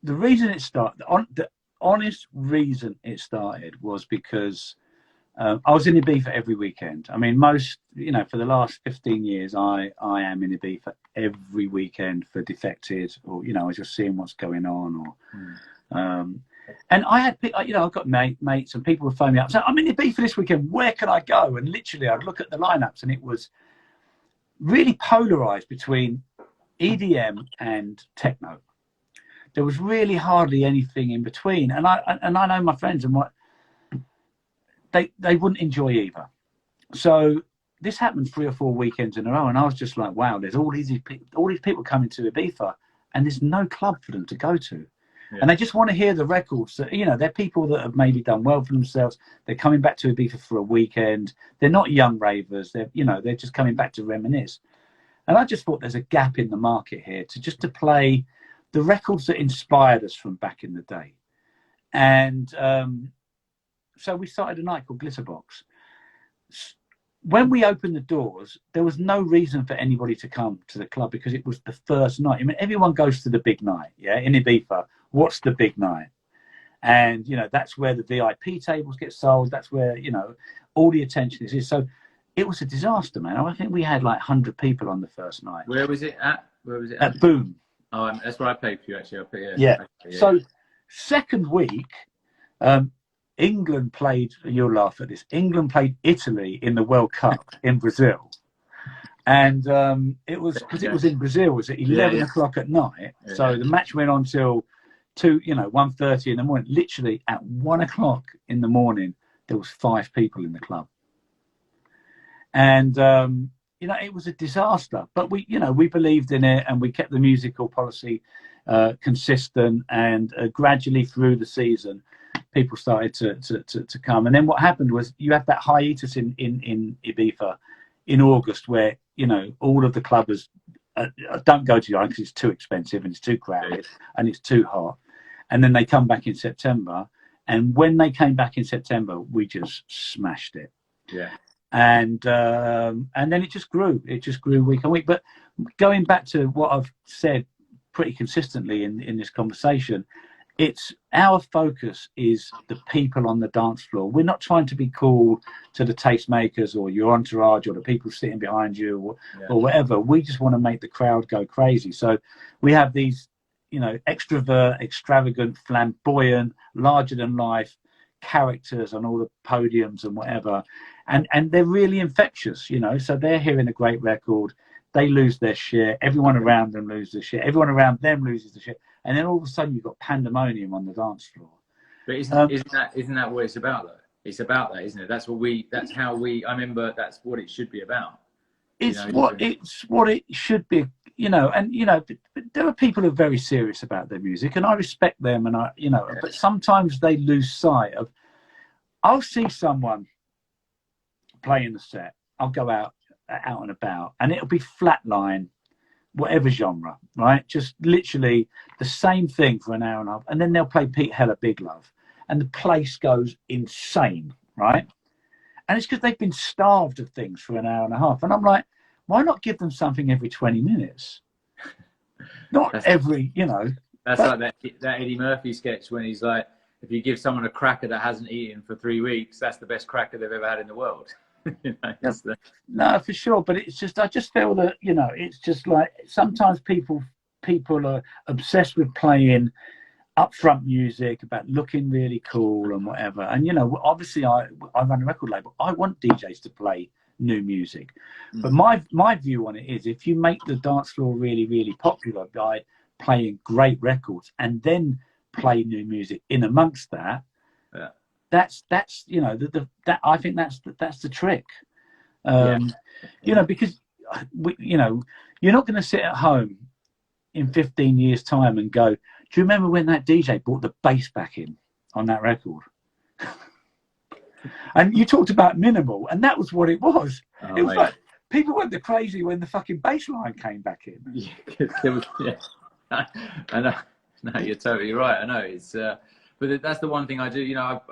the reason it started, the honest reason it started, was because I was in Ibiza every weekend. I mean, most, you know, for the last 15 years, I am in Ibiza every weekend for Defected, or, you know, I was just seeing what's going on, or, and I had, you know, I've got mates and people would phone me up, so I'm in Ibiza this weekend, where can I go? And literally I'd look at the lineups, and it was really polarized between EDM and techno. There was really hardly anything in between, and I know my friends, and what they wouldn't enjoy either. So this happened 3 or 4 weekends in a row, and I was just like, wow, there's all these people coming to Ibiza, and there's no club for them to go to. Yeah. And they just want to hear the records that, you know, they're people that have maybe done well for themselves. They're coming back to Ibiza for a weekend. They're not young ravers. They're just coming back to reminisce. And I just thought there's a gap in the market here to play the records that inspired us from back in the day. And so we started a night called Glitterbox. When we opened the doors, there was no reason for anybody to come to the club, because it was the first night. I mean, everyone goes to the big night, yeah, in Ibiza. What's the big night? And, you know, that's where the VIP tables get sold. That's where, you know, all the attention is. So it was a disaster, man. I think we had like 100 people on the first night. Where was it at? At Boom. Oh, that's where I played for you, actually. Yeah. So second week, England played, you'll laugh at this, England played Italy in the World Cup in Brazil. And it was, because it was in Brazil, it was at 11 o'clock at night. Yeah. So the match went on till 1:30 in the morning. Literally at 1 o'clock in the morning, there was 5 people in the club. And, it was a disaster, but we believed in it, and we kept the musical policy consistent, and gradually through the season, people started to come. And then what happened was you had that hiatus in Ibiza in August, where, all of the clubbers don't go to the island because it's too expensive and it's too crowded and it's too hot. And then they come back in September. And when they came back in September, we just smashed it. Yeah. And then it just grew week on week. But going back to what I've said pretty consistently in this conversation, it's our focus is the people on the dance floor. We're not trying to be cool to the tastemakers or your entourage or the people sitting behind you or whatever. We just want to make the crowd go crazy. So we have these, extrovert, extravagant, flamboyant, larger than life characters on all the podiums and whatever. And they're really infectious, so they're hearing a great record. They lose their shit. Everyone around them loses their shit. Everyone around them loses their shit. And then all of a sudden you've got pandemonium on the dance floor. But isn't that what it's about though? It's about that, isn't it? That's I remember that's what it should be about. It's what it should be, but there are people who are very serious about their music, and I respect them, and but sometimes they lose sight of. I'll see someone playing the set. I'll go out and about, and it'll be flatline, whatever genre, right? Just literally the same thing for an hour and a half, and then they'll play Pete Heller Big Love, and the place goes insane, right? And it's because they've been starved of things for an hour and a half. And I'm like, why not give them something every 20 minutes? That's like that Eddie Murphy sketch when he's like, if you give someone a cracker that hasn't eaten for 3 weeks, that's the best cracker they've ever had in the world. No, for sure. But it's just, I just feel that, it's just like sometimes people are obsessed with playing upfront music, about looking really cool and whatever. And obviously I run a record label. I want DJs to play new music, but my view on it is, if you make the dance floor really, really popular by playing great records and then play new music in amongst that, that's I think that's the trick. Because you're not going to sit at home in 15 years time and go, do you remember when that DJ brought the bass back in on that record? And you talked about minimal, and that was what it was. It was like people went crazy when the fucking bass line came back in. I know. No, you're totally right. I know it's, but that's the one thing I do. I've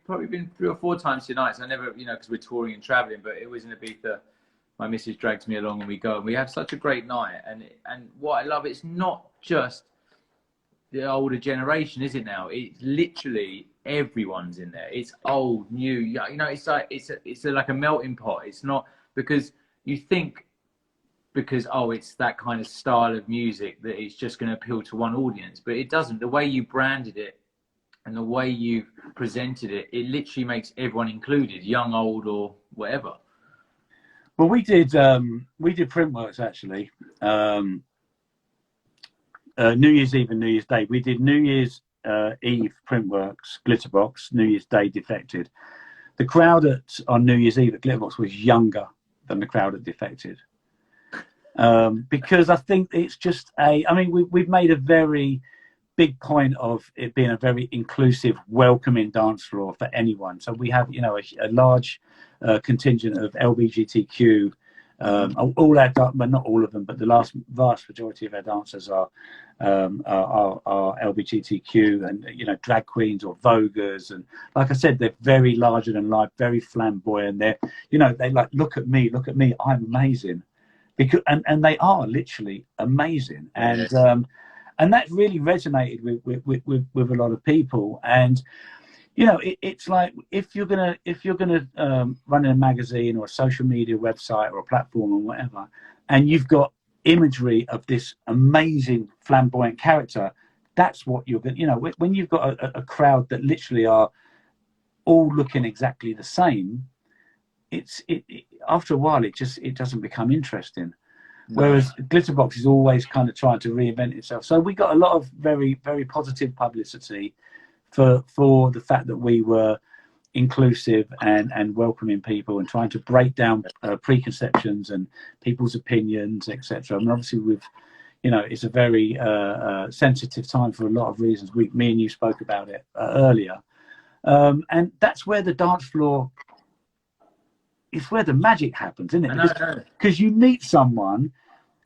probably been 3 or 4 times tonight. So I never, because we're touring and traveling. But it was in Ibiza. My missus drags me along, and we go, and we have such a great night. And what I love, it's not just the older generation, is it now? It's literally everyone's in there. It's old, new, it's like it's like a melting pot. It's not because you think it's that kind of style of music that it's just going to appeal to one audience, but it doesn't. The way you branded it and the way you presented it, it literally makes everyone included, young, old, or whatever. Well, we did Printworks actually. New Year's Eve and New Year's Day. We did New Year's Eve Printworks, Glitterbox, New Year's Day Defected. The crowd on New Year's Eve at Glitterbox was younger than the crowd at Defected. Because I think it's just we've made a very big point of it being a very inclusive, welcoming dance floor for anyone. So we have, a large contingent of LGBTQ. All our, well, not all of them, but the vast majority of our dancers are LGBTQ, and drag queens or voguers, and like I said, they're very larger than life, very flamboyant. They're they like, look at me, I'm amazing, because and they are literally amazing, and that really resonated with a lot of people. And it's like, if you're gonna run in a magazine or a social media website or a platform or whatever, and you've got imagery of this amazing flamboyant character, that's what you're going. When you've got a crowd that literally are all looking exactly the same, it after a while it doesn't become interesting. Whereas Glitterbox is always kind of trying to reinvent itself. So we got a lot of very, very positive publicity for the fact that we were inclusive and welcoming people and trying to break down preconceptions and people's opinions, etc. And obviously it's a very sensitive time for a lot of reasons. Me and you spoke about it earlier. And that's where the dance floor is, where the magic happens, isn't it? Because you meet someone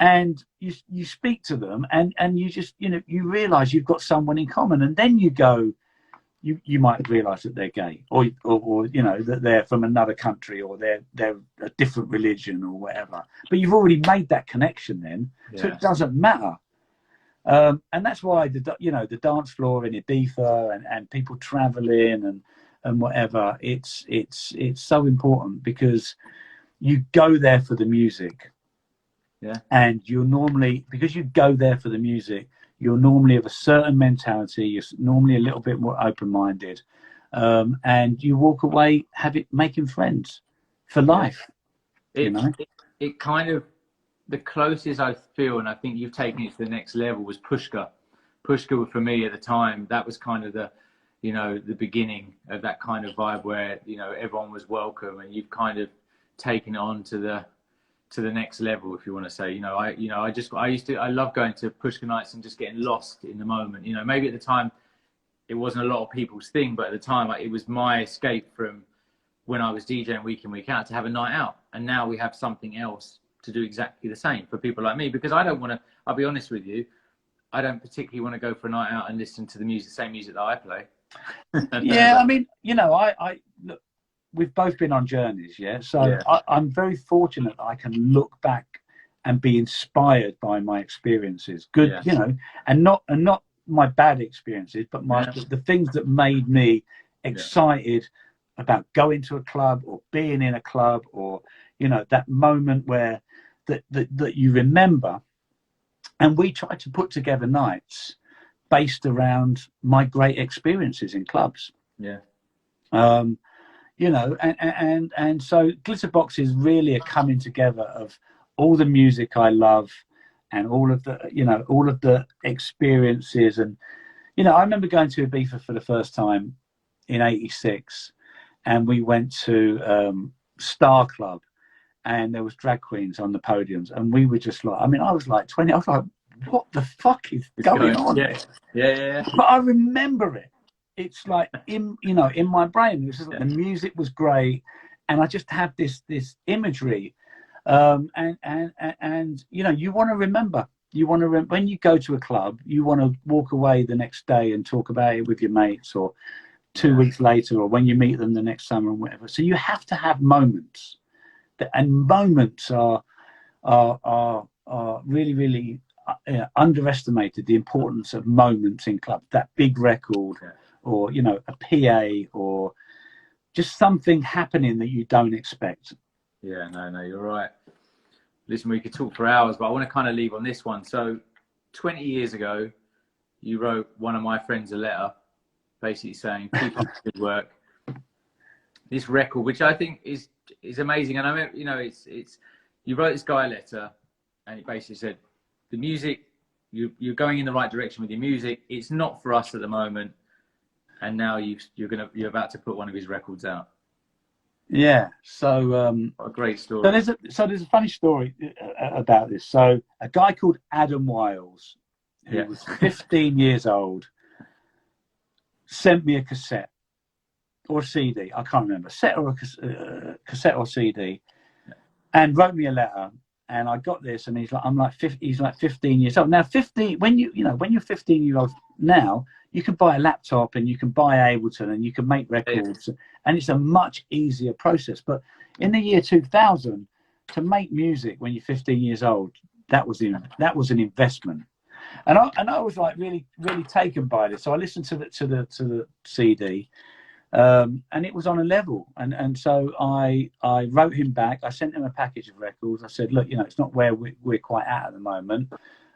and you speak to them and you just, you realize you've got someone in common, and then you might realize that they're gay or that they're from another country or they're a different religion or whatever. But you've already made that connection then, so it doesn't matter. And that's why the dance floor in Ibiza and people traveling and whatever, it's so important, because you go there for the music. And you're normally, because you go there for the music, you're normally of a certain mentality, you're normally a little bit more open-minded, and you walk away making friends for life. It kind of, the closest I feel, and I think you've taken it to the next level, was Pushka. Pushka, for me at the time, that was kind of the beginning of that kind of vibe where, everyone was welcome, and you've kind of taken it on to the next level, if you want to say. I love going to Pushka nights and just getting lost in the moment. Maybe at the time it wasn't a lot of people's thing, but at the time it was my escape from when I was DJing week in, week out, to have a night out. And now we have something else to do exactly the same for people like me, because I don't want to, I'll be honest with you, I don't particularly want to go for a night out and listen to the same music that I play. Yeah, I mean, I look, we've both been on journeys, so I'm very fortunate that I can look back and be inspired by my experiences, good, and not my bad experiences, but the things that made me excited about going to a club or being in a club, or that moment where that you remember. And we try to put together nights based around my great experiences in clubs. And so Glitterbox is really a coming together of all the music I love and all of the experiences. And I remember going to Ibiza for the first time in '86, and we went to Star Club, and there was drag queens on the podiums, and we were just like, I mean, I was like 20, I was like, what the fuck is going on? But I remember it. It's like in my brain, it was just like the music was great, and I just had this imagery, and you want to remember. When you go to a club, you want to walk away the next day and talk about it with your mates, or 2 weeks later, or when you meet them the next summer, and whatever. So you have to have moments, and moments are really, really underestimated, the importance of moments in clubs. That big record, or a PA, or just something happening that you don't expect. No, you're right. Listen, we could talk for hours, but I want to kind of leave on this one. So 20 years ago, you wrote one of my friends a letter basically saying, keep up the good work. This record, which I think is amazing. And I mean, it's you wrote this guy a letter, and it basically said, the music, you're going in the right direction with your music. It's not for us at the moment. And now you're about to put one of his records out. So what a great story. So there's a funny story about this. So a guy called Adam Wiles, who was 15 years old, sent me a cassette or a CD. I can't remember, cassette or CD, and wrote me a letter. And I got this, and he's like 15 years old now. 15, when you're 15 years old now, you can buy a laptop and you can buy Ableton and you can make records, and it's a much easier process. But in the year 2000, to make music when you're 15 years old, that was an investment. And I was like really, really taken by this. So I listened to the CD, and it was on a level. And so I wrote him back. I sent him a package of records. I said, look, it's not where we're quite at the moment,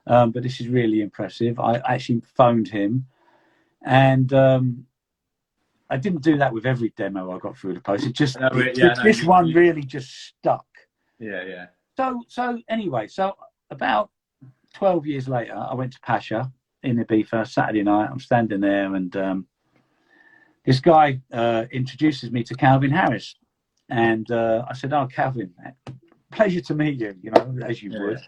but this is really impressive. I actually phoned him, and I didn't do that with every demo I got through the post. It just one really just stuck. Yeah. So anyway, so about 12 years later, I went to Pasha in Ibiza Saturday night. I'm standing there, and this guy introduces me to Calvin Harris, and I said, "Oh, Calvin, pleasure to meet you," you know, as you would.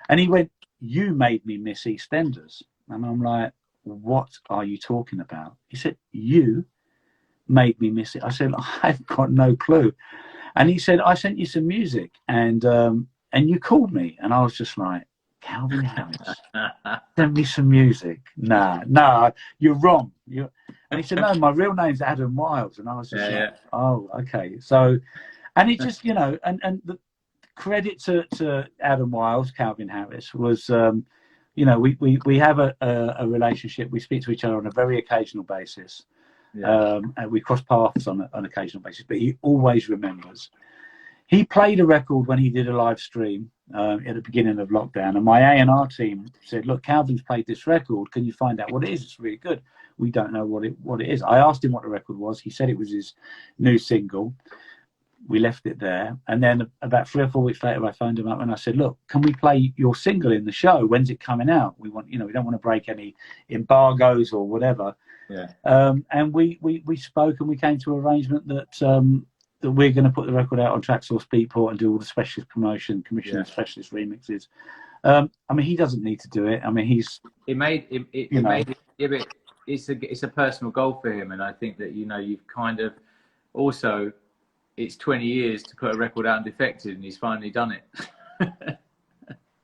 And he went, "You made me miss EastEnders," and I'm like, "What are you talking about?" He said, "You made me miss it." I said, "I've got no clue." And he said, "I sent you some music, and you called me," and I was just like, "Calvin Harris sent me some music? Nah, you're wrong." And he said, "No, my real name's Adam Wiles," and I was just like, "Oh, okay." So, and it just, you know, and the credit to Adam Wiles, Calvin Harris was, you know, we have a relationship. We speak to each other on a very occasional basis. And we cross paths on an occasional basis, but he always remembers. He played a record when he did a live stream at the beginning of lockdown, and my A&R team said, "Look, Calvin's played this record. Can you find out what it is? It's really good." We don't know what it is. I asked him what the record was. He said it was his new single. We left it there, and then about 3 or 4 weeks later, I phoned him up and I said, "Look, can we play your single in the show? When's it coming out? We want, you know, we don't want to break any embargoes or whatever." And we spoke, and we came to an arrangement that that we're going to put the record out on Traxsource Beatport and do all the specialist promotion, commission specialist remixes. I mean, he doesn't need to do it. I mean, it's a personal goal for him, and I think that, you know, you've kind of also, it's 20 years to put a record out and Defected, and he's finally done it.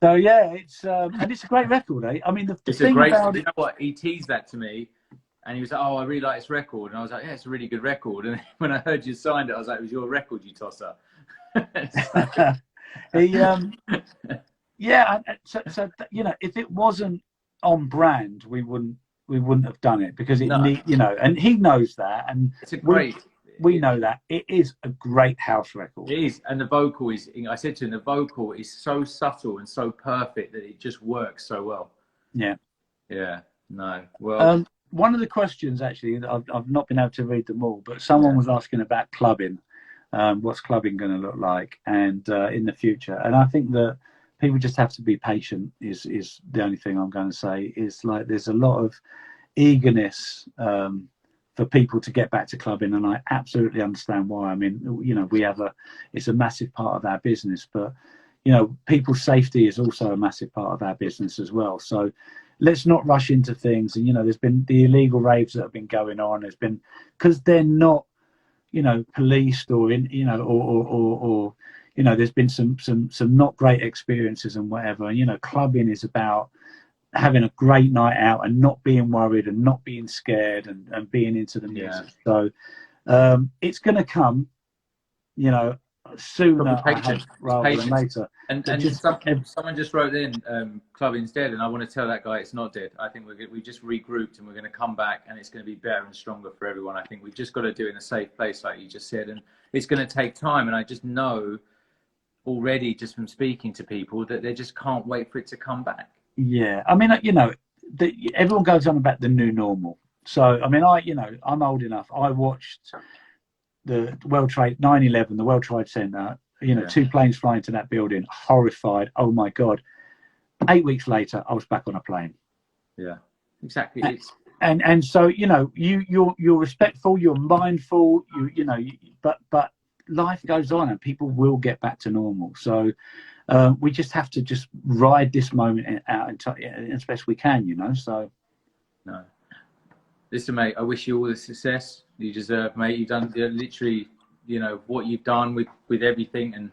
So yeah, it's and it's a great record, eh? I mean, the thing about it, you know what, he teased that to me. And he was like, "Oh, I really like this record." And I was like, "Yeah, it's a really good record." And when I heard you signed it, I was like, "It was your record, you tosser." Yeah. So you know, if it wasn't on brand, we wouldn't have done it, because it you know, and he knows that, and it's a great. We know that it is a great house record. It is, and the vocal is. I said to him, the vocal is so subtle and so perfect that it just works so well. Yeah. No. Well. One of the questions, actually, I've not been able to read them all, but someone was asking about clubbing. What's clubbing going to look like, and in the future? And I think that people just have to be patient. Is the only thing I'm going to say. Is like there's a lot of eagerness for people to get back to clubbing, and I absolutely understand why. I mean, you know, it's a massive part of our business, but you know, people's safety is also a massive part of our business as well. So let's not rush into things. And you know, there's been the illegal raves that have been going on. There's been, because they're not, you know, policed or in, you know, or you know, there's been some not great experiences and whatever. And you know, clubbing is about having a great night out and not being worried and not being scared and being into the music. So it's going to come, you know, sooner rather than later. And someone just wrote in, clubbing's dead, and I want to tell that guy it's not dead. I think we just regrouped, and we're going to come back, and it's going to be better and stronger for everyone. I think we've just got to do it in a safe place, like you just said, and it's going to take time. And I just know already, just from speaking to people, that they just can't wait for it to come back. Yeah, I mean, you know, everyone goes on about the new normal. So I mean, I'm old enough. I watched the World Trade 9/11, the World Trade Center, you know, 2 planes flying to that building, horrified. Oh my God. 8 weeks later, I was back on a plane. Yeah, exactly. And so, you know, you're respectful, you're mindful, you know, but life goes on and people will get back to normal. So we just have to just ride this moment out as best we can, you know, so. No. Listen, mate, I wish you all the success you deserve, mate. You've done literally, you know, what you've done with everything, and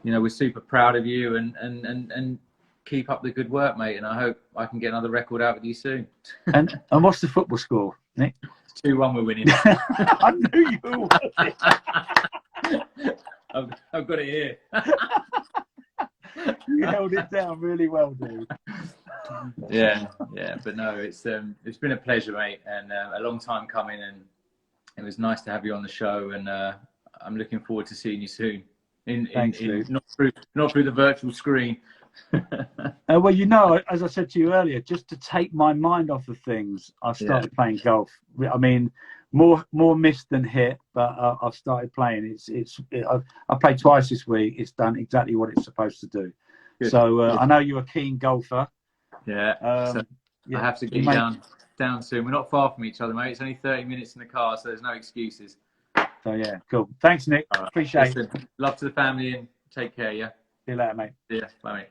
you know, we're super proud of you, and keep up the good work, mate. And I hope I can get another record out with you soon. And what's the football score, Nick? 2-1, we're winning. I knew you would. I've got it here. You held it down really well, dude. Yeah, but no, it's been a pleasure, mate, and a long time coming, and it was nice to have you on the show, and I'm looking forward to seeing you soon. Thanks, not through the virtual screen. Well, you know, as I said to you earlier, just to take my mind off of things, I started playing golf. I mean, more missed than hit, but I've started playing. I played twice this week. It's done exactly what it's supposed to do. Good. So Good. I know you're a keen golfer. Yeah. So Yeah, I have to get you down soon. We're not far from each other, mate. It's only 30 minutes in the car, so there's no excuses. So yeah, cool. Thanks, Nick. All right. Appreciate Listen, it. love to the family and take care, yeah? See you later, mate. Yeah, bye, mate.